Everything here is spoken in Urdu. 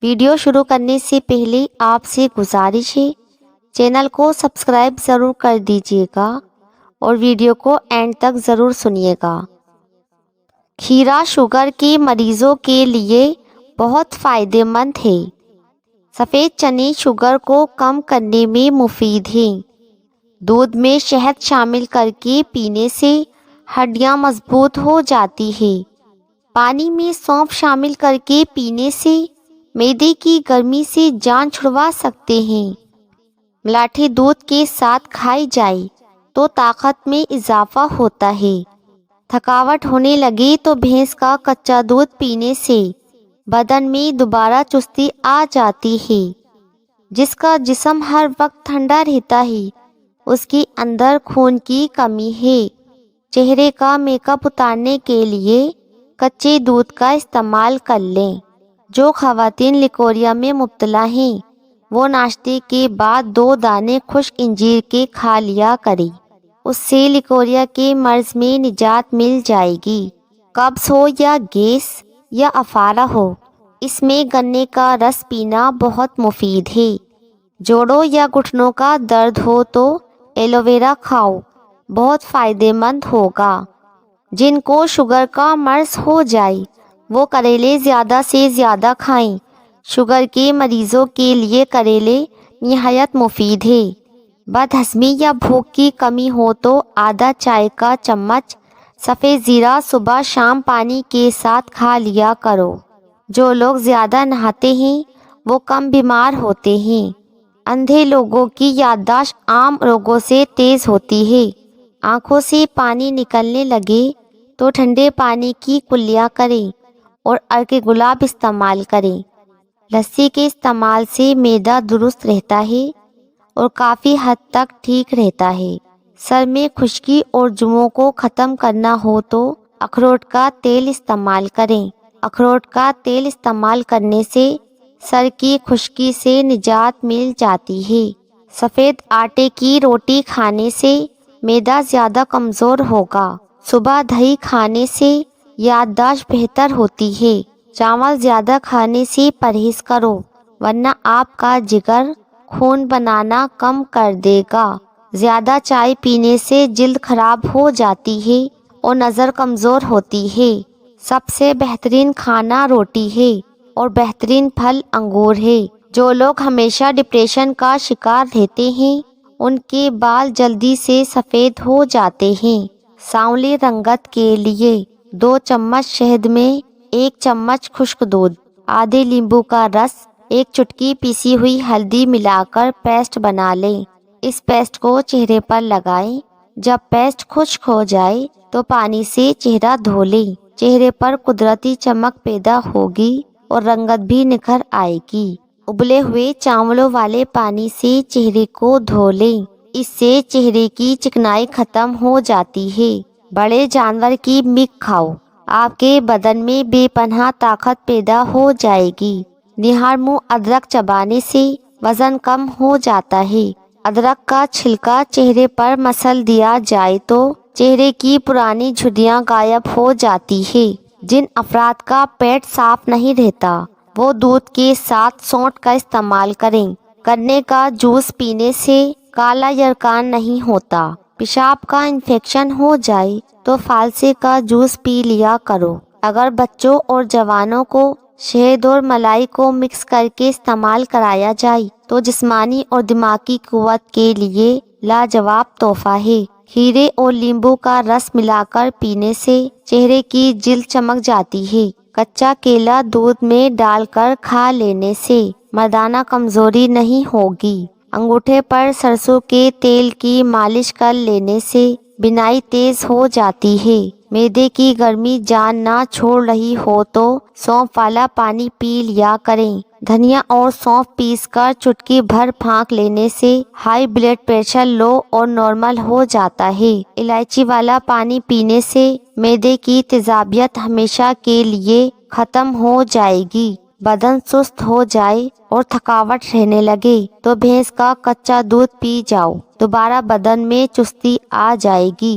ویڈیو شروع کرنے سے پہلے آپ سے گزارش ہے چینل کو سبسکرائب ضرور کر دیجیے گا اور ویڈیو کو اینڈ تک ضرور سنیے گا۔ کھیرا شوگر کے مریضوں کے لیے بہت فائدہ مند ہے۔ سفید چنے شوگر کو کم کرنے میں مفید ہیں۔ دودھ میں شہد شامل کر کے پینے سے ہڈیاں مضبوط ہو جاتی ہیں۔ پانی میں سونف شامل کر کے پینے سے معدے کی گرمی سے جان چھڑوا سکتے ہیں۔ ملاٹھی دودھ کے ساتھ کھائی جائے تو طاقت میں اضافہ ہوتا ہے۔ تھکاوٹ ہونے لگے تو بھینس کا کچا دودھ پینے سے بدن میں دوبارہ چستی آ جاتی ہے۔ جس کا جسم ہر وقت ٹھنڈا رہتا ہے اس کے اندر خون کی کمی ہے۔ چہرے کا میک اپ اتارنے کے لیے کچے دودھ کا استعمال کر لیں۔ جو خواتین لیکوریا میں مبتلا ہیں وہ ناشتے کے بعد 2 دانے خشک انجیر کے کھا لیا کریں۔ اس سے لیکوریا کے مرض میں نجات مل جائے گی۔ قبض ہو یا گیس یا افارہ ہو، اس میں گنے کا رس پینا بہت مفید ہے۔ جوڑوں یا گھٹنوں کا درد ہو تو ایلو ویرا کھاؤ، بہت فائدہ مند ہوگا۔ جن کو شوگر کا مرض ہو جائے وہ کریلے زیادہ سے زیادہ کھائیں۔ شوگر کے مریضوں کے لیے کریلے نہایت مفید ہے۔ بد ہضمی یا بھوک کی کمی ہو تو آدھا چائے کا چمچ سفید زیرہ صبح شام پانی کے ساتھ کھا لیا کرو۔ جو لوگ زیادہ نہاتے ہیں وہ کم بیمار ہوتے ہیں۔ اندھے لوگوں کی یادداشت عام لوگوں سے تیز ہوتی ہے۔ آنکھوں سے پانی نکلنے لگے تو ٹھنڈے پانی کی کلیاں کریں اور عرق گلاب استعمال کریں۔ لسی کے استعمال سے معدہ درست رہتا ہے اور کافی حد تک ٹھیک رہتا ہے۔ سر میں خشکی اور جوؤں کو ختم کرنا ہو تو اخروٹ کا تیل استعمال کریں۔ اخروٹ کا تیل استعمال کرنے سے سر کی خشکی سے نجات مل جاتی ہے۔ سفید آٹے کی روٹی کھانے سے معدہ زیادہ کمزور ہوگا۔ صبح دہی کھانے سے یادداشت بہتر ہوتی ہے۔ چاول زیادہ کھانے سے پرہیز کرو ورنہ آپ کا جگر خون بنانا کم کر دے گا۔ زیادہ چائے پینے سے جلد خراب ہو جاتی ہے اور نظر کمزور ہوتی ہے۔ سب سے بہترین کھانا روٹی ہے اور بہترین پھل انگور ہے۔ جو لوگ ہمیشہ ڈپریشن کا شکار رہتے ہیں ان کے بال جلدی سے سفید ہو جاتے ہیں۔ سانولی رنگت کے لیے 2 چمچ شہد میں 1 چمچ خشک دودھ، آدھے لیمبو کا رس، 1 چٹکی پیسی ہوئی ہلدی ملا کر پیسٹ بنا لیں۔ اس پیسٹ کو چہرے پر لگائیں۔ جب پیسٹ خشک ہو جائے تو پانی سے چہرہ دھو لیں۔ چہرے پر قدرتی چمک پیدا ہوگی اور رنگت بھی نکھر آئے گی۔ ابلے ہوئے چاولوں والے پانی سے چہرے کو دھو لیں۔ اس سے چہرے کی چکنائی ختم ہو جاتی ہے۔ بڑے جانور کی میٹ کھاؤ، آپ کے بدن میں بے پناہ طاقت پیدا ہو جائے گی۔ نہار منہ ادرک چبانے سے وزن کم ہو جاتا ہے۔ ادرک کا چھلکا چہرے پر مسل دیا جائے تو چہرے کی پرانی جھریاں غائب ہو جاتی ہے۔ جن افراد کا پیٹ صاف نہیں رہتا وہ دودھ کے ساتھ سونٹ کا استعمال کریں۔ گنے کا جوس پینے سے کالا یرقان نہیں ہوتا۔ پیشاب کا انفیکشن ہو جائے تو فالسے کا جوس پی لیا کرو۔ اگر بچوں اور جوانوں کو شہد اور ملائی کو مکس کر کے استعمال کرایا جائے تو جسمانی اور دماغی قوت کے لیے لاجواب تحفہ ہے۔ کھیرے اور لیمبو کا رس ملا کر پینے سے چہرے کی جلد چمک جاتی ہے۔ کچا کیلا دودھ میں ڈال کر کھا لینے سے مردانہ کمزوری نہیں ہوگی۔ انگوٹھے پر سرسوں کے تیل کی مالش کر لینے سے بینائی تیز ہو جاتی ہے۔ معدے کی گرمی جان نہ چھوڑ رہی ہو تو سونف والا پانی پی لیا کریں۔ دھنیا اور سونف پیس کر چٹکی بھر پھانک لینے سے ہائی بلڈ پریشر لو اور نارمل ہو جاتا ہے۔ الائچی والا پانی پینے سے معدے کی تیزابیت ہمیشہ کے لیے ختم ہو جائے گی۔ بدن سست ہو جائے اور تھکاوٹ رہنے لگے تو بھینس کا کچا دودھ پی جاؤ، دوبارہ بدن میں چستی آ جائے گی۔